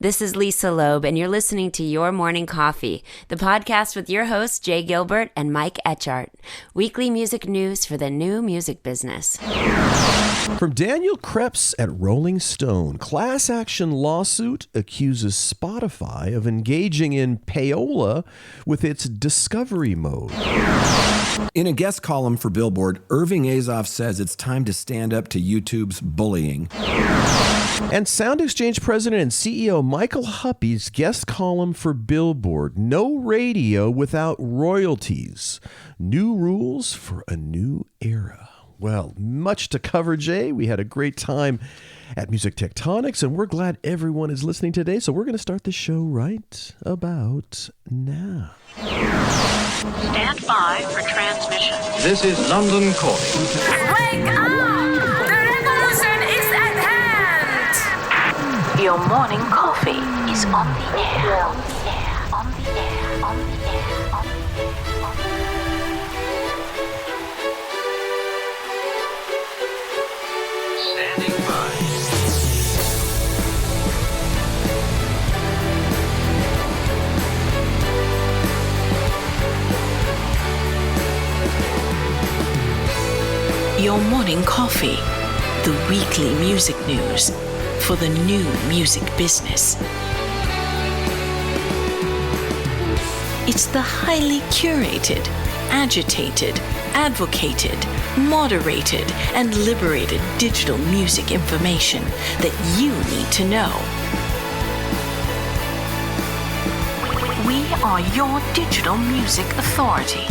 This is Lisa Loeb, and you're listening to Your Morning Coffee, the podcast with your hosts, Jay Gilbert and Mike Etchart. Weekly music news for the new music business. From Daniel Kreps at Rolling Stone, class action lawsuit accuses Spotify of engaging in Payola with its discovery mode. In a guest column for Billboard, Irving Azoff says it's time to stand up to YouTube's bullying. And Sound Exchange president and CEO Michael Huppe's guest column for Billboard, No Radio Without Royalties. New rules for a new era. Well, much to cover, Jay. We had a great time at Music Tectonics, and we're glad everyone is listening today. So we're going to start the show right about now. Stand by for transmission. This is London calling. Wake up! The revolution is at hand! Your morning coffee is on the air. On the air, on the air, on the air, on the air, on the air. Standing by. Your morning coffee, the weekly music news for the new music business. It's the highly curated, agitated, advocated, moderated, and liberated digital music information that you need to know. We are your digital music authority.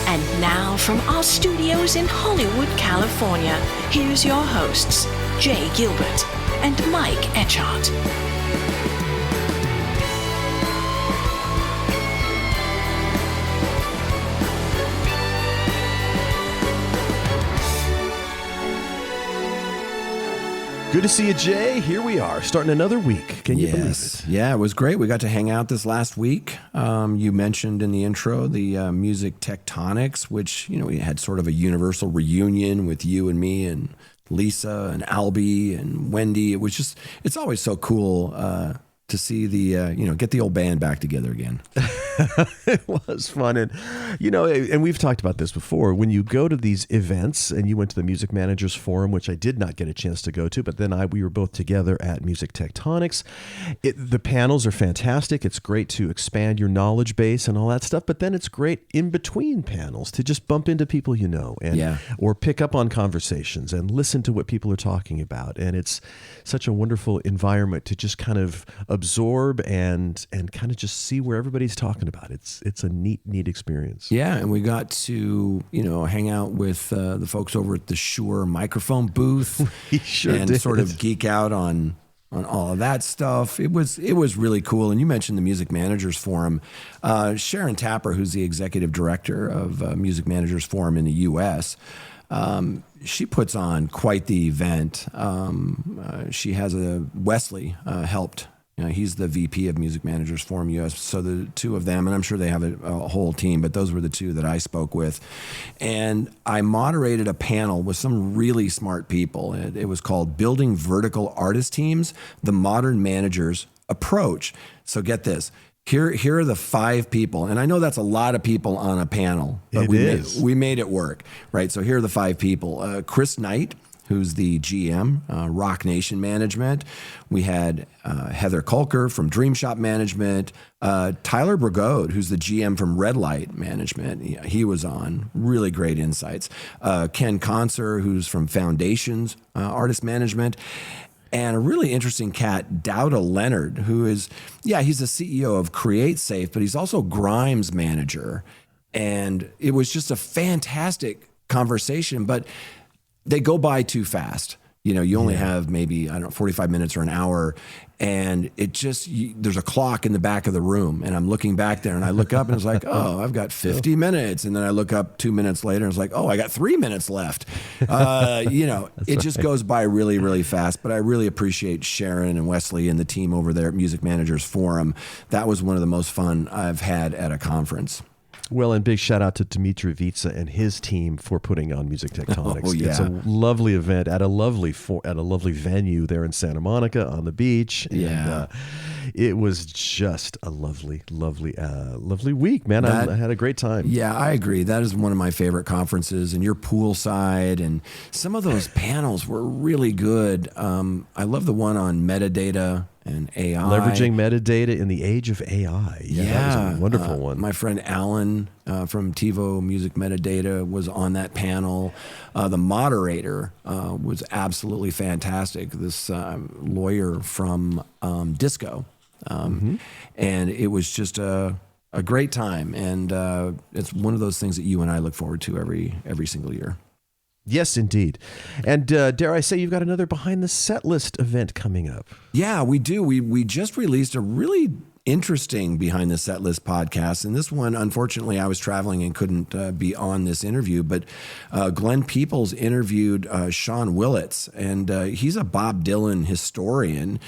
And now from our studios in Hollywood, California, here's your hosts, Jay Gilbert and Mike Etchart. Good to see you, Jay. Here we are, starting another week. Can you believe it? Yeah, it was great. We got to hang out this last week. You mentioned in the intro the Music Tectonics, which, you know, we had sort of a universal reunion with you and me and Lisa and Albie and Wendy. It was just, it's always so cool to see the, get the old band back together again. It was fun. And, and we've talked about this before. When you go to these events, and you went to the Music Managers Forum, which I did not get a chance to go to, but then we were both together at Music Tectonics. The panels are fantastic. It's great to expand your knowledge base and all that stuff. But then it's great in between panels to just bump into people you know, or pick up on conversations and listen to what people are talking about. And it's such a wonderful environment to just kind of absorb and kind of just see where everybody's talking about. It's a neat experience. Yeah, and we got to hang out with the folks over at the Shure microphone booth. We sure and did. sort of geek out on all of that stuff. It was really cool. And you mentioned the Music Managers Forum. Sharon Tapper, who's the executive director of Music Managers Forum in the U.S., she puts on quite the event. She has Wesley helped. He's the VP of Music Managers Forum US. So the two of them, and I'm sure they have a whole team, but those were the two that I spoke with. And I moderated a panel with some really smart people. It was called Building Vertical Artist Teams, the Modern Manager's Approach. So get this. Here are the 5 people, and I know that's a lot of people on a panel, but we made it work, right? So here are the 5 people. Chris Knight, who's the GM, Rock Nation Management. We had Heather Kulker from Dream Shop Management. Tyler Brigode, who's the GM from Red Light Management. He was on. Really great insights. Ken Conser, who's from Foundations Artist Management. And a really interesting cat, Dowda Leonard, who is, he's the CEO of Create Safe, but he's also Grimes manager. And it was just a fantastic conversation, but they go by too fast. You only have maybe, 45 minutes or an hour. And it just, there's a clock in the back of the room. And I'm looking back there and I look up and it's like, oh, I've got 50 minutes. And then I look up 2 minutes later and it's like, oh, I got 3 minutes left. It just goes by really, really fast. But I really appreciate Sharon and Wesley and the team over there at Music Managers Forum. That was one of the most fun I've had at a conference. Well, and big shout out to Dmitry Vitsa and his team for putting on Music Tectonics. Oh, yeah. It's a lovely event at a lovely venue there in Santa Monica on the beach. Yeah. And, it was just a lovely week, man. I had a great time. Yeah, I agree. That is one of my favorite conferences, and you're poolside, and some of those panels were really good. I love the one on metadata and AI. Leveraging metadata in the age of AI. Yeah, that was a wonderful one. My friend Alan from TiVo Music Metadata was on that panel. The moderator was absolutely fantastic. This lawyer from Disco. And it was just a great time. And it's one of those things that you and I look forward to every single year. Yes, indeed. And dare I say, you've got another Behind the Set List event coming up. Yeah, we do. We just released a really interesting Behind the Set List podcast. And this one, unfortunately, I was traveling and couldn't be on this interview. But Glenn Peoples interviewed Sean Willits, and he's a Bob Dylan historian.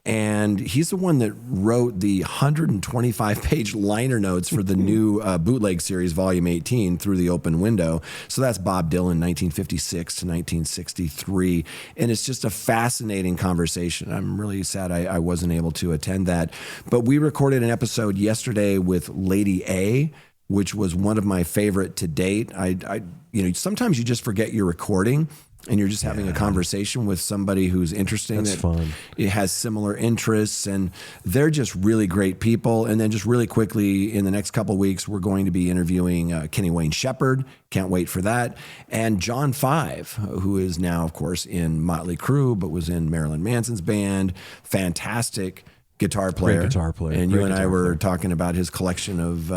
And he's the one that wrote the 125-page liner notes for the new bootleg series, Volume 18, Through the Open Window. So that's Bob Dylan, 1956 to 1963. And it's just a fascinating conversation. I'm really sad I wasn't able to attend that. But we recorded an episode yesterday with Lady A, which was one of my favorite to date. Sometimes you just forget you're recording, and you're just having a conversation with somebody who's interesting. That's fun. It has similar interests, and they're just really great people. And then just really quickly, in the next couple of weeks, we're going to be interviewing Kenny Wayne Shepherd. Can't wait for that. And John Five, who is now, of course, in Motley Crue, but was in Marilyn Manson's band. Fantastic guitar player. Great guitar player. And Great you and I were player. talking about his collection of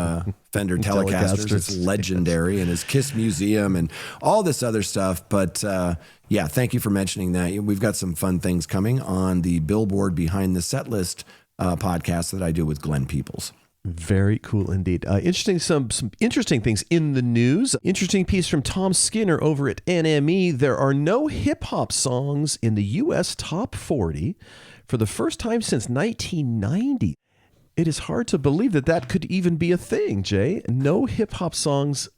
Fender Telecasters. It's legendary, and his Kiss Museum and all this other stuff. But yeah, thank you for mentioning that. We've got some fun things coming on the Billboard Behind the Set List podcast that I do with Glenn Peoples. Very cool indeed. Some interesting things in the news. Interesting piece from Tom Skinner over at NME. There are no hip hop songs in the U.S. Top 40 for the first time since 1990. It is hard to believe that could even be a thing, Jay. No hip-hop songs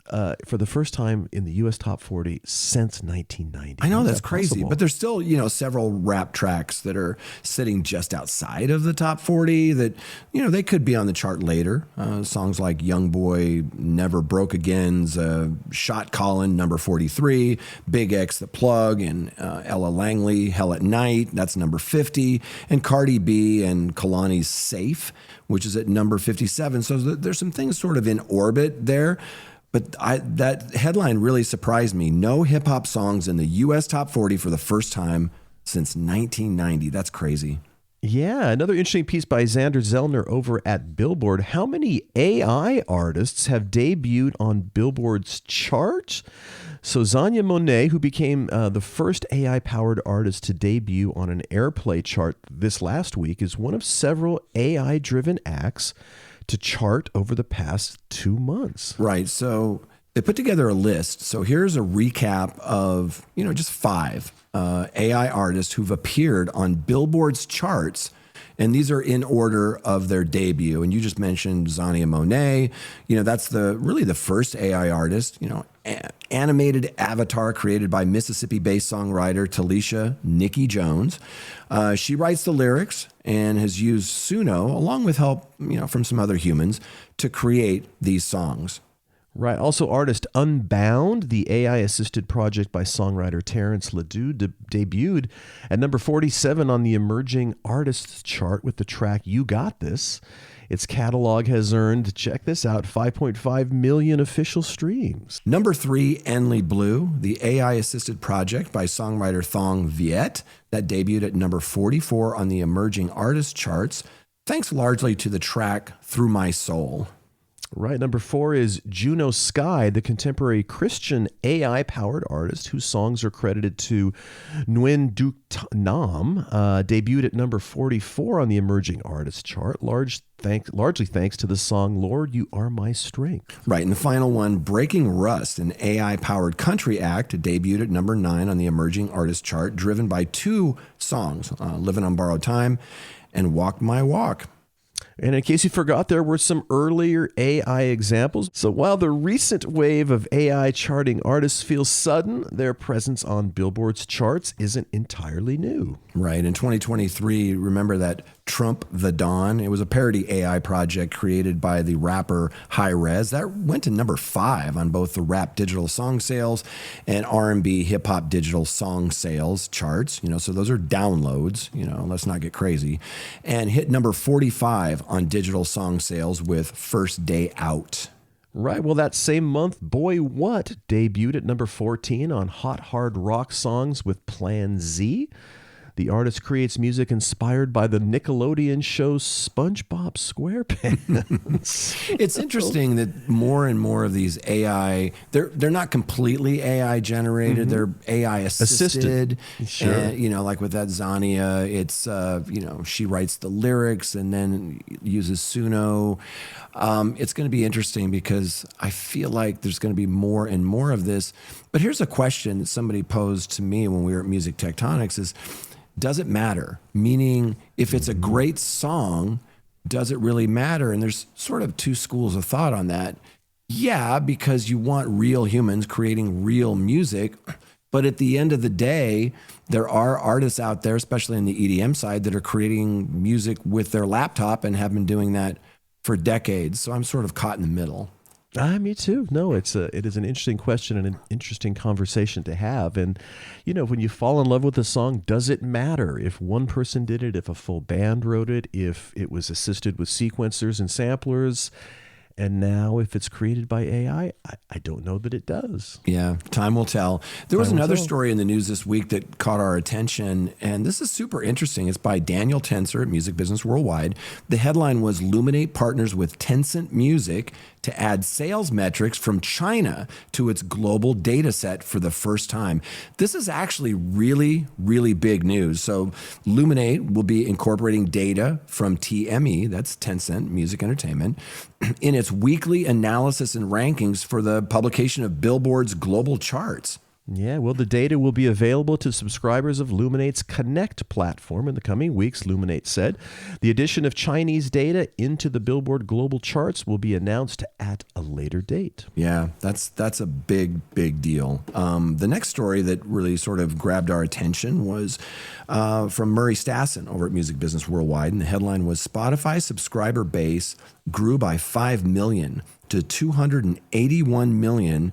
for the first time in the U.S. Top 40 since 1990. I know, that's crazy. But there's still, several rap tracks that are sitting just outside of the top 40 that, they could be on the chart later. Songs like Young Boy, Never Broke Again's Shot Callin', number 43, Big X, The Plug, and Ella Langley, Hell at Night, that's number 50, and Cardi B and Kalani's Safe, which is at number 57. So there's some things sort of in orbit there. But that headline really surprised me. No hip-hop songs in the U.S. Top 40 for the first time since 1990. That's crazy. Yeah, another interesting piece by Xander Zellner over at Billboard. How many AI artists have debuted on Billboard's charts? So Zanya Monet, who became the first AI-powered artist to debut on an Airplay chart this last week, is one of several AI-driven acts to chart over the past 2 months. Right. So they put together a list. So here's a recap of, just 5 AI artists who've appeared on Billboard's charts. And these are in order of their debut. And you just mentioned Zania Monet. That's really the first AI artist, animated avatar created by Mississippi-based songwriter Talisha Nikki Jones. She writes the lyrics and has used Suno, along with help, from some other humans, to create these songs. Right. Also, artist Unbound, the AI-assisted project by songwriter Terrence Ledoux, debuted at number 47 on the Emerging Artists chart with the track You Got This. Its catalog has earned, check this out, 5.5 million official streams. Number 3, Enly Blue, the AI-assisted project by songwriter Thong Viet, that debuted at number 44 on the Emerging Artists charts, thanks largely to the track Through My Soul. Right. Number 4 is Juno Sky, the contemporary Christian AI-powered artist whose songs are credited to Nguyen Duc Nam, debuted at number 44 on the Emerging Artists chart, largely thanks to the song Lord, You Are My Strength. Right. And the final one, Breaking Rust, an AI-powered country act, debuted at number 9 on the Emerging Artists chart, driven by 2 songs, Living on Borrowed Time and Walk My Walk. And in case you forgot, there were some earlier AI examples. So while the recent wave of AI charting artists feels sudden, their presence on Billboard's charts isn't entirely new. Right. In 2023, remember that Trump the Dawn? It was a parody AI project created by the rapper High Res. That went to number 5 on both the rap digital song sales and R&B hip hop digital song sales charts. So those are downloads, let's not get crazy. And hit number 45 on digital song sales with First Day Out. Right. Well, that same month, Boy What debuted at number 14 on Hot Hard Rock Songs with Plan Z. The artist creates music inspired by the Nickelodeon show SpongeBob SquarePants. It's interesting that more and more of these AI, they're not completely AI generated. They're AI assisted. Sure. And, like with that Zania, it's, she writes the lyrics and then uses Suno. It's going to be interesting because I feel like there's going to be more and more of this. But here's a question that somebody posed to me when we were at Music Tectonics is, does it matter? Meaning, if it's a great song, does it really matter? And there's sort of 2 schools of thought on that. Yeah, because you want real humans creating real music. But at the end of the day, there are artists out there, especially in the EDM side, that are creating music with their laptop and have been doing that for decades. So I'm sort of caught in the middle. Me too. No, it is an interesting question and an interesting conversation to have. And, when you fall in love with a song, does it matter if one person did it, if a full band wrote it, if it was assisted with sequencers and samplers? And now if it's created by AI, I don't know that it does. Yeah, time will tell. There was another story in the news this week that caught our attention, and this is super interesting. It's by Daniel Tenser at Music Business Worldwide. The headline was Luminate partners with Tencent Music to add sales metrics from China to its global data set for the first time. This is actually really, really big news. So Luminate will be incorporating data from TME, that's Tencent Music Entertainment, in its weekly analysis and rankings for the publication of Billboard's global charts. Yeah, well, the data will be available to subscribers of Luminate's Connect platform in the coming weeks, Luminate said. The addition of Chinese data into the Billboard global charts will be announced at a later date. Yeah, that's a big, big deal. The next story that really sort of grabbed our attention was from Murray Stassen over at Music Business Worldwide, and the headline was Spotify subscriber base grew by 5 million to 281 million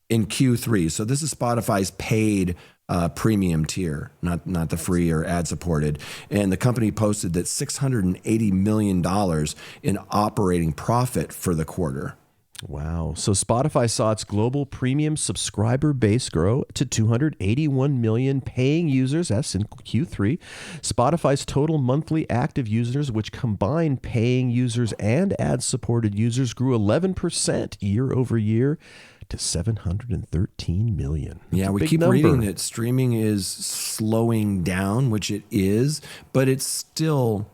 in Q3. So this is Spotify's paid premium tier, not the free or ad-supported. And the company posted that $680 million in operating profit for the quarter. Wow. So Spotify saw its global premium subscriber base grow to 281 million paying users. That's in Q3. Spotify's total monthly active users, which combine paying users and ad-supported users, grew 11% year over year to 713 million. Yeah, we keep reading that streaming is slowing down, which it is, but it's still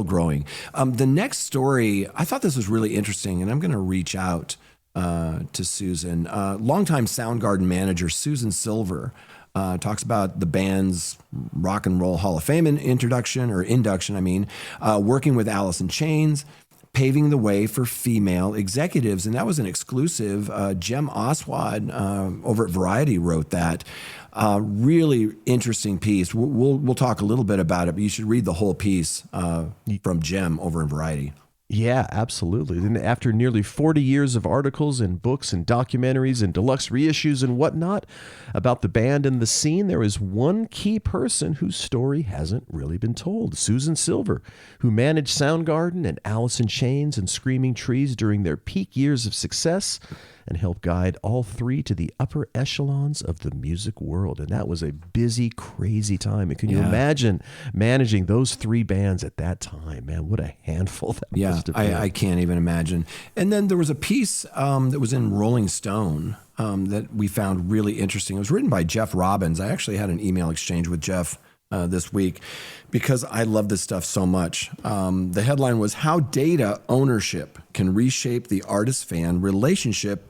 growing. The next story, I thought this was really interesting, and I'm going to reach out to Susan. Longtime Soundgarden manager Susan Silver talks about the band's Rock and Roll Hall of Fame induction, working with Alice in Chains, paving the way for female executives. And that was an exclusive. Jem Oswald over at Variety wrote that. Really interesting piece. We'll talk a little bit about it, but you should read the whole piece from Jem over in Variety. Yeah, absolutely. And after nearly 40 years of articles and books and documentaries and deluxe reissues and whatnot about the band and the scene, there is one key person whose story hasn't really been told. Susan Silver, who managed Soundgarden and Alice in Chains and Screaming Trees during their peak years of success and helped guide all three to the upper echelons of the music world. And that was a busy, crazy time. And can you imagine managing those three bands at that time? Man, what a handful that must have been. I can't even imagine. And then there was a piece that was in Rolling Stone that we found really interesting. It was written by Jeff Robbins. I actually had an email exchange with Jeff this week because I love this stuff so much. The headline was How Data Ownership Can Reshape the Artist-Fan Relationship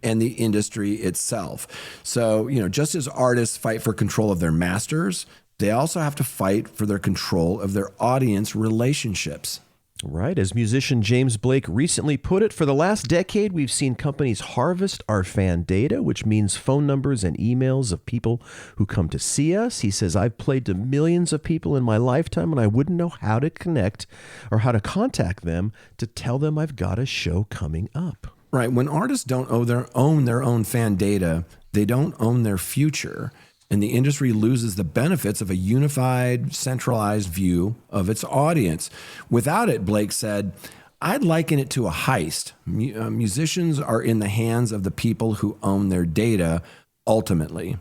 and the Industry Itself. So, just as artists fight for control of their masters, they also have to fight for their control of their audience relationships. Right. As musician James Blake recently put it, for the last decade, we've seen companies harvest our fan data, which means phone numbers and emails of people who come to see us. He says, I've played to millions of people in my lifetime, and I wouldn't know how to connect or how to contact them to tell them I've got a show coming up. Right. When artists don't own their own fan data, they don't own their future. And the industry loses the benefits of a unified, centralized view of its audience. Without it, Blake said, I'd liken it to a heist. Musicians are in the hands of the people who own their data, ultimately.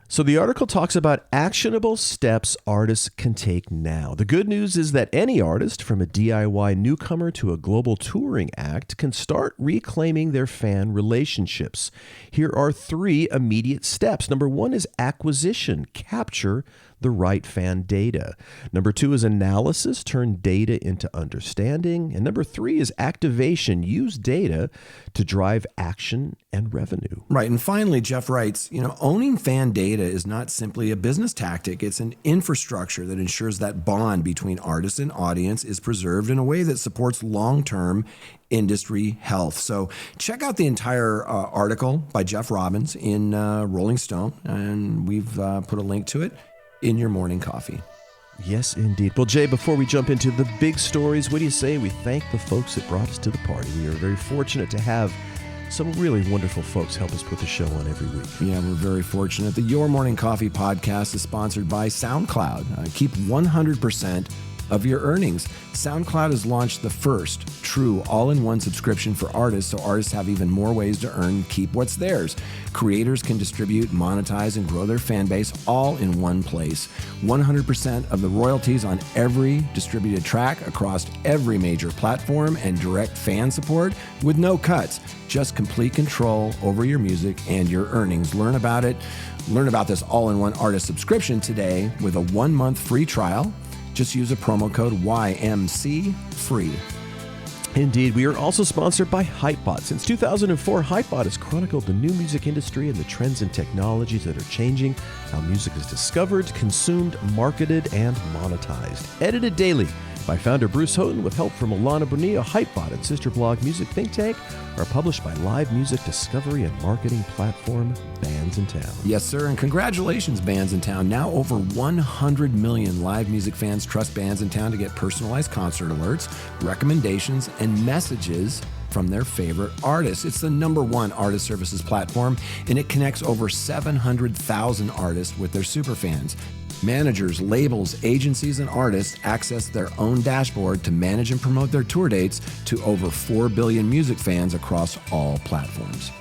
So the article talks about actionable steps artists can take now. The good news is that any artist, from a DIY newcomer to a global touring act, can start reclaiming their fan relationships. Here are 3 immediate steps. Number 1 is acquisition. Capture the right fan data. Number 2 is analysis. Turn data into understanding. And number 3 is activation. Use data to drive action and revenue. Right. And finally, Jeff writes, owning fan data is not simply a business tactic. It's an infrastructure that ensures that bond between artist and audience is preserved in a way that supports long-term industry health. So check out the entire article by Jeff Robbins in Rolling Stone, and we've put a link to it in your morning coffee. Yes, indeed. Well, Jay, before we jump into the big stories, what do you say we thank the folks that brought us to the party? We are very fortunate to have some really wonderful folks help us put the show on every week. Yeah, we're very fortunate. The Your Morning Coffee podcast is sponsored by SoundCloud. Keep 100% of your earnings. SoundCloud has launched the first true all-in-one subscription for artists, so artists have even more ways to earn and keep what's theirs. Creators can distribute, monetize, and grow their fan base all in one place. 100% of the royalties on every distributed track across every major platform, and direct fan support with no cuts. Just complete control over your music and your earnings. Learn about it. Learn about this all-in-one artist subscription today with a 1-month free trial. Just use a promo code YMCFREE. Indeed. We are also sponsored by Hypebot. Since 2004, Hypebot has chronicled the new music industry and the trends and technologies that are changing how music is discovered, consumed, marketed, and monetized. Edited daily by founder Bruce Houghton with help from Alana Bonilla. Hypebot and sister blog Music Think Tank are published by live music discovery and marketing platform Bands in Town. Yes, sir, and congratulations, Bands in Town. Now over 100 million live music fans trust Bands in Town to get personalized concert alerts, recommendations, and messages from their favorite artists. It's the #1 artist services platform, and it connects over 700,000 artists with their superfans. Managers, labels, agencies, and artists access their own dashboard to manage and promote their tour dates to over 4 billion music fans across all platforms.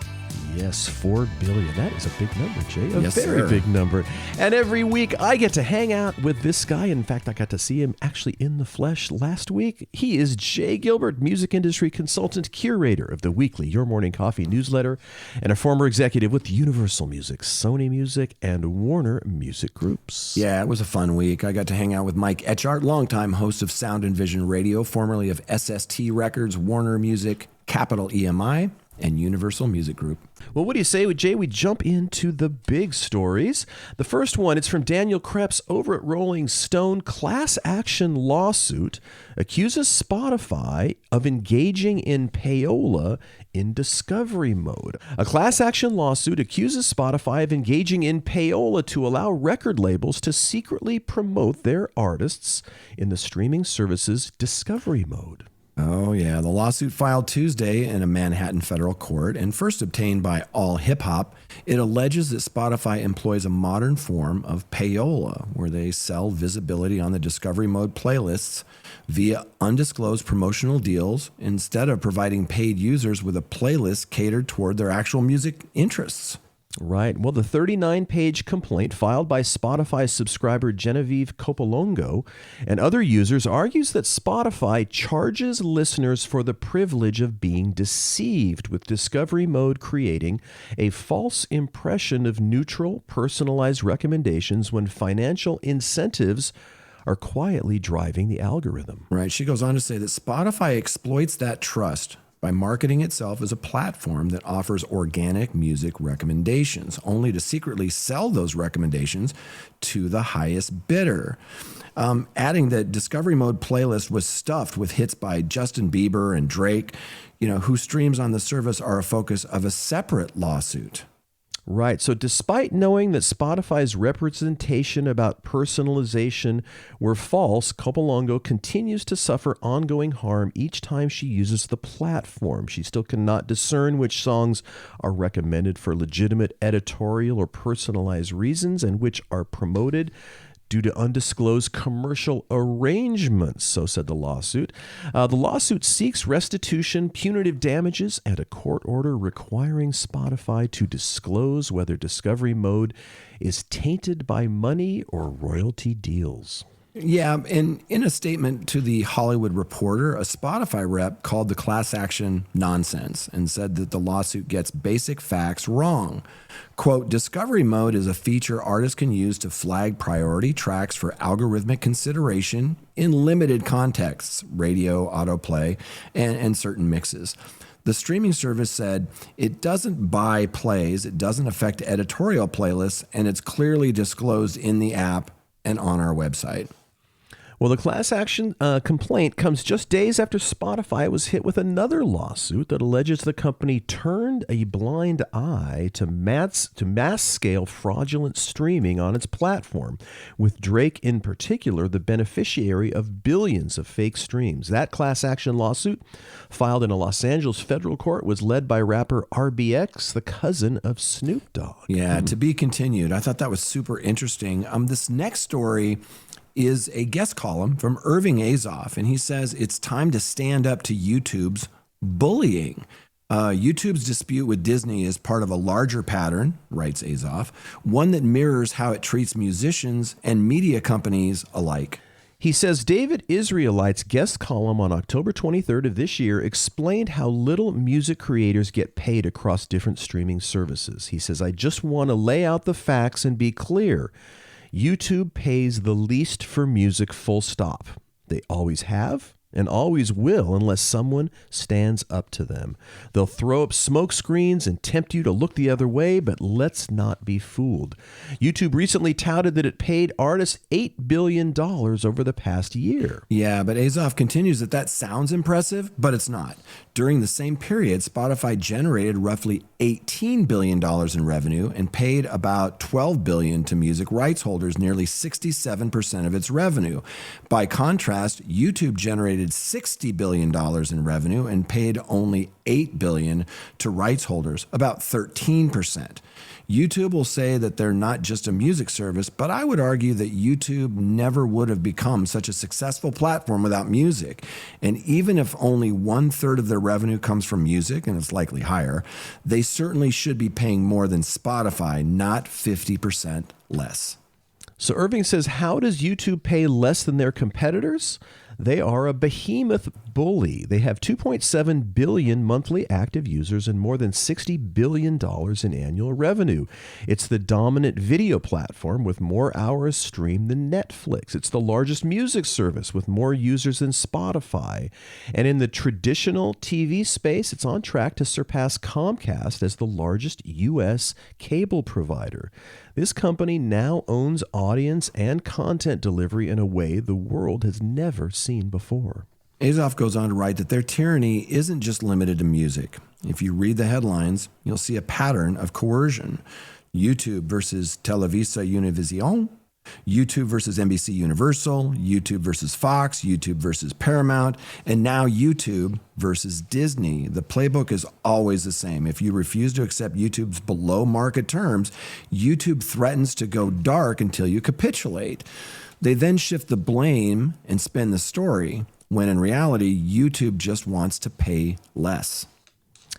Yes, 4 billion. That is a big number, Jay. A Yes, very sir. big number. And every week I get to hang out with this guy. In fact, I got to see him actually in the flesh last week. He is Jay Gilbert, music industry consultant, curator of the weekly Your Morning Coffee newsletter, and a former executive with Universal Music, Sony Music, and Warner Music Groups. Yeah, it was a fun week. I got to hang out with Mike Etchart, longtime host of Sound and Vision Radio, formerly of SST Records, Warner Music, Capital EMI, and Universal Music Group. Well, what do you say, Jay? We jump into the big stories. The first one, it's from Daniel Kreps over at Rolling Stone. Class action lawsuit accuses Spotify of engaging in payola in discovery mode. A class action lawsuit accuses Spotify of engaging in payola to allow record labels to secretly promote their artists in the streaming service's discovery mode. Oh, yeah. The lawsuit filed Tuesday in a Manhattan federal court and first obtained by All Hip Hop. It alleges that Spotify employs a modern form of payola, where they sell visibility on the discovery mode playlists via undisclosed promotional deals instead of providing paid users with a playlist catered toward their actual music interests. Right. Well, the 39-page complaint filed by Spotify subscriber Genevieve Copolongo and other users argues that Spotify charges listeners for the privilege of being deceived, with discovery mode creating a false impression of neutral, personalized recommendations when financial incentives are quietly driving the algorithm. Right. She goes on to say that Spotify exploits that trust by marketing itself as a platform that offers organic music recommendations, only to secretly sell those recommendations to the highest bidder. Adding that Discovery Mode playlist was stuffed with hits by Justin Bieber and Drake, whose streams on the service are a focus of a separate lawsuit. Right. So despite knowing that Spotify's representation about personalization were false, Copolongo continues to suffer ongoing harm each time she uses the platform. She still cannot discern which songs are recommended for legitimate editorial or personalized reasons and which are promoted due to undisclosed commercial arrangements, so said the lawsuit. The lawsuit seeks restitution, punitive damages, and a court order requiring Spotify to disclose whether Discovery Mode is tainted by money or royalty deals. Yeah, and in a statement to the Hollywood Reporter, a Spotify rep called the class action nonsense and said that the lawsuit gets basic facts wrong. Quote, Discovery Mode is a feature artists can use to flag priority tracks for algorithmic consideration in limited contexts, radio, autoplay, and certain mixes. The streaming service said it doesn't buy plays, it doesn't affect editorial playlists, and it's clearly disclosed in the app and on our website. Well, the class action complaint comes just days after Spotify was hit with another lawsuit that alleges the company turned a blind eye to mass-scale fraudulent streaming on its platform, with Drake in particular the beneficiary of billions of fake streams. That class action lawsuit, filed in a Los Angeles federal court, was led by rapper RBX, the cousin of Snoop Dogg. Yeah, to be continued. I thought that was super interesting. This next story is a guest column from Irving Azoff, and he says it's time to stand up to YouTube's bullying. YouTube's dispute with Disney is part of a larger pattern, writes Azoff, one that mirrors how it treats musicians and media companies alike. He says David Israelite's guest column on October 23rd of this year explained how little music creators get paid across different streaming services. He says, I just want to lay out the facts and be clear. YouTube pays the least for music, full stop. They always have and always will unless someone stands up to them. They'll throw up smoke screens and tempt you to look the other way, but let's not be fooled. YouTube recently touted that it paid artists $8 billion over the past year. Yeah, but Azoff continues that sounds impressive, but it's not. During the same period, Spotify generated roughly $18 billion in revenue and paid about $12 billion to music rights holders, nearly 67% of its revenue. By contrast, YouTube generated $60 billion in revenue and paid only $8 billion to rights holders, about 13%. YouTube will say that they're not just a music service, but I would argue that YouTube never would have become such a successful platform without music. And even if only 1/3 of their revenue comes from music, and it's likely higher, they certainly should be paying more than Spotify, not 50% less. So Irving says, how does YouTube pay less than their competitors? They are a behemoth bully. They have 2.7 billion monthly active users and more than $60 billion in annual revenue. It's the dominant video platform with more hours streamed than Netflix. It's the largest music service with more users than Spotify. And in the traditional TV space, it's on track to surpass Comcast as the largest U.S. cable provider. This company now owns audience and content delivery in a way the world has never seen before. Azoff goes on to write that their tyranny isn't just limited to music. If you read the headlines, you'll see a pattern of coercion. YouTube versus Televisa Univision, YouTube versus NBC Universal, YouTube versus Fox, YouTube versus Paramount, and now YouTube versus Disney. The playbook is always the same. If you refuse to accept YouTube's below market terms, YouTube threatens to go dark until you capitulate. They then shift the blame and spin the story, when in reality, YouTube just wants to pay less.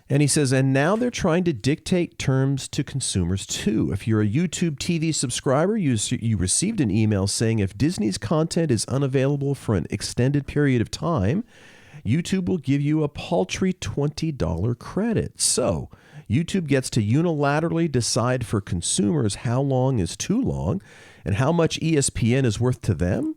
And he says, and now they're trying to dictate terms to consumers too. If you're a YouTube TV subscriber, you received an email saying if Disney's content is unavailable for an extended period of time, YouTube will give you a paltry $20 credit. So YouTube gets to unilaterally decide for consumers how long is too long and how much ESPN is worth to them.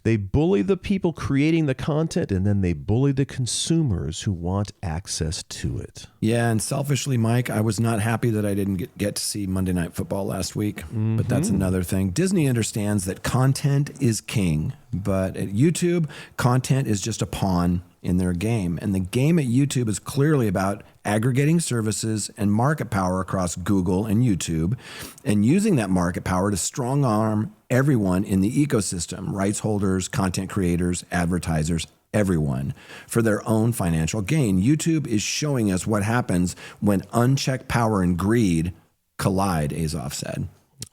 They bully the people creating the content, and then they bully the consumers who want access to it. Yeah, and selfishly, Mike, I was not happy that I didn't get to see Monday Night Football last week, but that's another thing. Disney understands that content is king, but at YouTube, content is just a pawn in their game. And the game at YouTube is clearly about aggregating services and market power across Google and YouTube, and using that market power to strong arm everyone in the ecosystem, rights holders, content creators, advertisers, everyone, for their own financial gain. YouTube is showing us what happens when unchecked power and greed collide, Azoff said.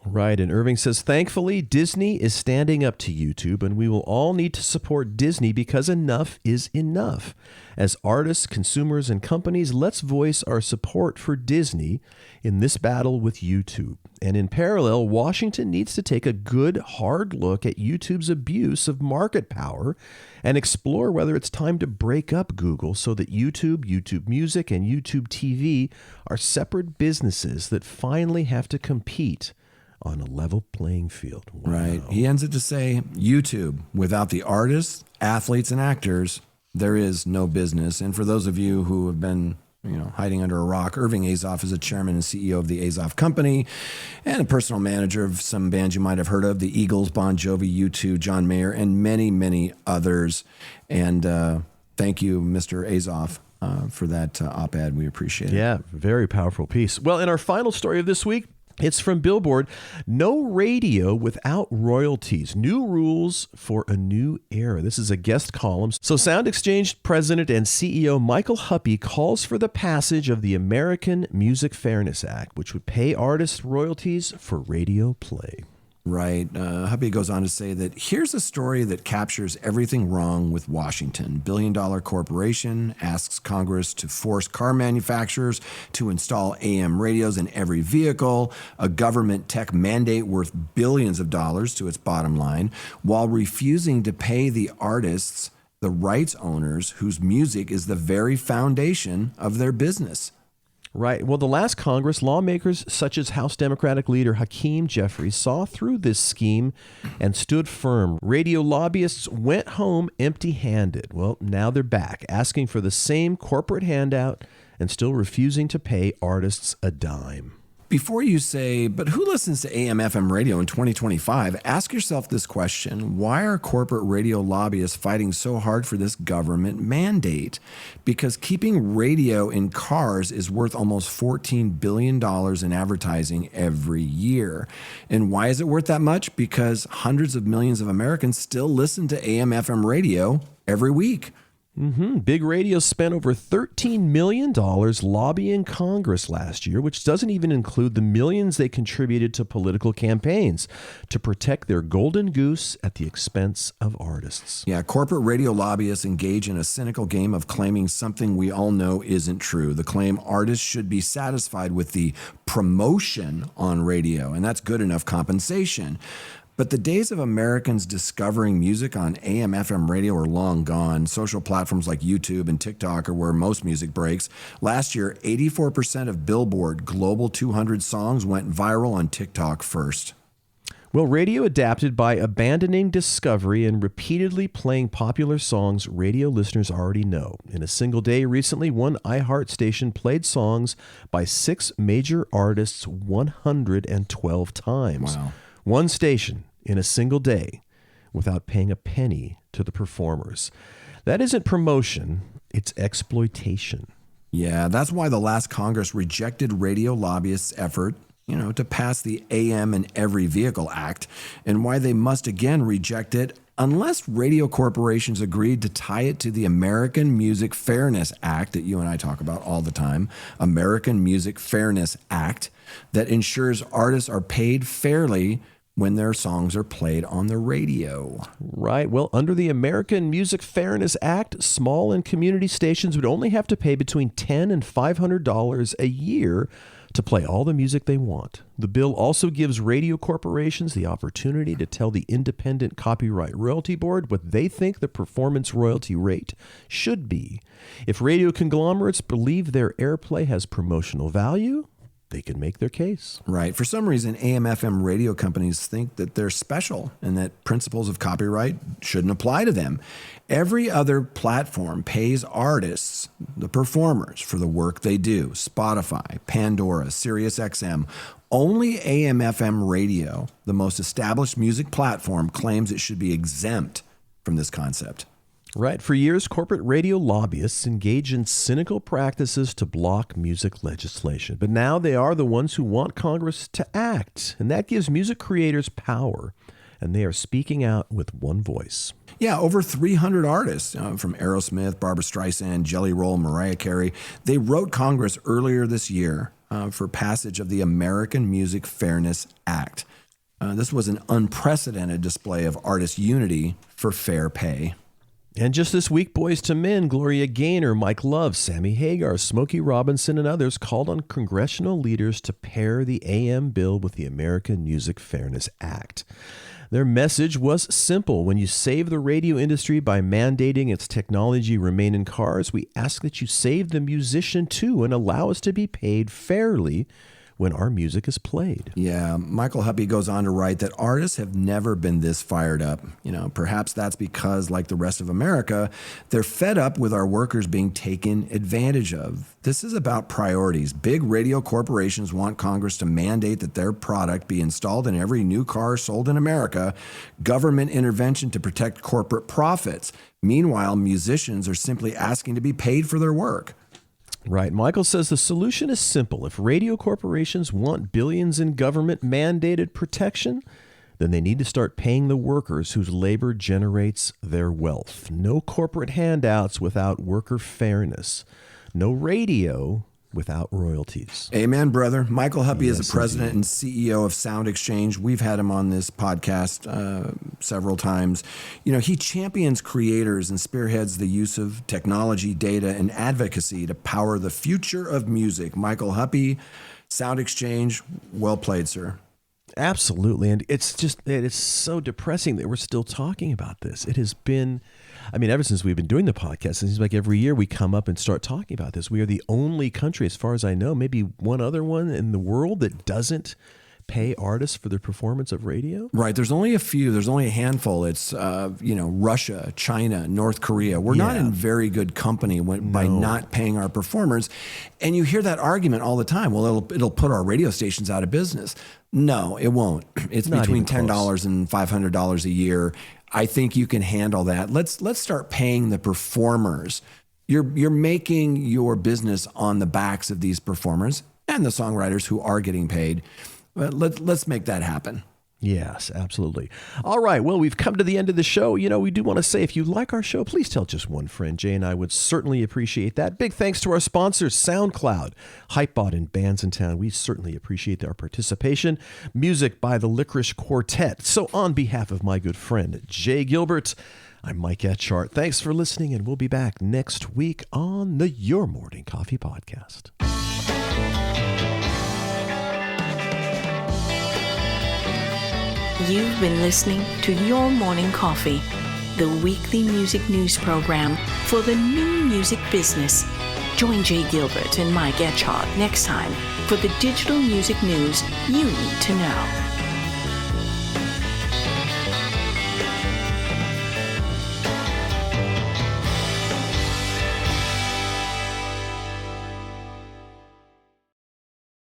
Right, and Irving says, thankfully, Disney is standing up to YouTube, and we will all need to support Disney because enough is enough. As artists, consumers, and companies, let's voice our support for Disney in this battle with YouTube. And in parallel, Washington needs to take a good, hard look at YouTube's abuse of market power and explore whether it's time to break up Google so that YouTube, YouTube Music, and YouTube TV are separate businesses that finally have to compete on a level playing field. Wow. Right. He ends it to say, YouTube, without the artists, athletes, and actors, there is no business. And for those of you who have been hiding under a rock, Irving Azoff is a chairman and CEO of the Azoff Company and a personal manager of some bands you might have heard of, the Eagles, Bon Jovi, U2, John Mayer, and many, many others. And thank you, Mr. Azoff, for that op-ed. We appreciate it. Yeah, very powerful piece. Well, in our final story of this week, it's from Billboard. No radio without royalties. New rules for a new era. This is a guest column. So Sound Exchange president and CEO Michael Huppe calls for the passage of the American Music Fairness Act, which would pay artists royalties for radio play. Right. Huppe goes on to say that here's a story that captures everything wrong with Washington. Billion-dollar corporation asks Congress to force car manufacturers to install AM radios in every vehicle, a government tech mandate worth billions of dollars to its bottom line, while refusing to pay the artists, the rights owners, whose music is the very foundation of their business. Right. Well, the last Congress, lawmakers such as House Democratic leader Hakeem Jeffries saw through this scheme and stood firm. Radio lobbyists went home empty-handed. Well, now they're back, asking for the same corporate handout and still refusing to pay artists a dime. Before you say, but who listens to AM, FM radio in 2025, ask yourself this question. Why are corporate radio lobbyists fighting so hard for this government mandate? Because keeping radio in cars is worth almost $14 billion in advertising every year. And why is it worth that much? Because hundreds of millions of Americans still listen to AM, FM radio every week. Big Radio spent over $13 million lobbying Congress last year, which doesn't even include the millions they contributed to political campaigns to protect their golden goose at the expense of artists. Yeah, corporate radio lobbyists engage in a cynical game of claiming something we all know isn't true. The claim artists should be satisfied with the promotion on radio, and that's good enough compensation. But the days of Americans discovering music on AM, FM radio are long gone. Social platforms like YouTube and TikTok are where most music breaks. Last year, 84% of Billboard Global 200 songs went viral on TikTok first. Well, radio adapted by abandoning discovery and repeatedly playing popular songs radio listeners already know. In a single day recently, one iHeart station played songs by 6 major artists 112 times. Wow. One station in a single day without paying a penny to the performers. That isn't promotion, it's exploitation. Yeah, that's why the last Congress rejected radio lobbyists' effort, to pass the AM in Every Vehicle Act, and why they must again reject it unless radio corporations agreed to tie it to the American Music Fairness Act that you and I talk about all the time, American Music Fairness Act, that ensures artists are paid fairly when their songs are played on the radio. Right. Well, under the American Music Fairness Act, small and community stations would only have to pay between $10 and $500 a year to play all the music they want. The bill also gives radio corporations the opportunity to tell the Independent Copyright Royalty Board what they think the performance royalty rate should be. If radio conglomerates believe their airplay has promotional value, they can make their case. Right. For some reason, AM/FM radio companies think that they're special and that principles of copyright shouldn't apply to them. Every other platform pays artists, the performers, for the work they do. Spotify, Pandora, SiriusXM. Only AM/FM radio, the most established music platform, claims it should be exempt from this concept. Right. For years, corporate radio lobbyists engage in cynical practices to block music legislation. But now they are the ones who want Congress to act. And that gives music creators power. And they are speaking out with one voice. Yeah, over 300 artists from Aerosmith, Barbra Streisand, Jelly Roll, Mariah Carey. They wrote Congress earlier this year for passage of the American Music Fairness Act. This was an unprecedented display of artist unity for fair pay. And just this week, Boyz II Men, Gloria Gaynor, Mike Love, Sammy Hagar, Smokey Robinson, and others called on congressional leaders to pair the AM bill with the American Music Fairness Act. Their message was simple. When you save the radio industry by mandating its technology remain in cars, we ask that you save the musician too and allow us to be paid fairly when our music is played. Yeah, Michael Huppe goes on to write that artists have never been this fired up. Perhaps that's because, like the rest of America, they're fed up with our workers being taken advantage of. This is about priorities. Big radio corporations want Congress to mandate that their product be installed in every new car sold in America, government intervention to protect corporate profits. Meanwhile, musicians are simply asking to be paid for their work. Right. Michael says the solution is simple. If radio corporations want billions in government-mandated protection, then they need to start paying the workers whose labor generates their wealth. No corporate handouts without worker fairness. No radio without royalties. Amen, brother. Michael Huppe is Yes, the president indeed. and CEO of Sound Exchange. We've had him on this podcast several times. He champions creators and spearheads the use of technology, data, and advocacy to power the future of music. Michael Huppe, Sound Exchange, well played, sir. Absolutely. And it is so depressing that we're still talking about this. It has been, ever since we've been doing the podcast, it seems like every year we come up and start talking about this. We are the only country, as far as I know, maybe one other one in the world that doesn't pay artists for their performance of radio. Right. There's only a few. There's only a handful. It's, Russia, China, North Korea. We're not in very good company by not paying our performers. And you hear that argument all the time. Well, it'll put our radio stations out of business. No, it won't. It's Not between even close. $10 and $500 a year. I think you can handle that. Let's start paying the performers. You're making your business on the backs of these performers and the songwriters who are getting paid. But let's make that happen. Yes, absolutely. All right. Well, we've come to the end of the show. We do want to say, if you like our show, please tell just one friend. Jay and I would certainly appreciate that. Big thanks to our sponsors, SoundCloud, Hypebot, and Bands in Town. We certainly appreciate their participation. Music by the Licorice Quartet. So on behalf of my good friend, Jay Gilbert, I'm Mike Etchart. Thanks for listening, and we'll be back next week on the Your Morning Coffee Podcast. You've been listening to Your Morning Coffee, the weekly music news program for the new music business. Join Jay Gilbert and Mike Etchart next time for the digital music news you need to know.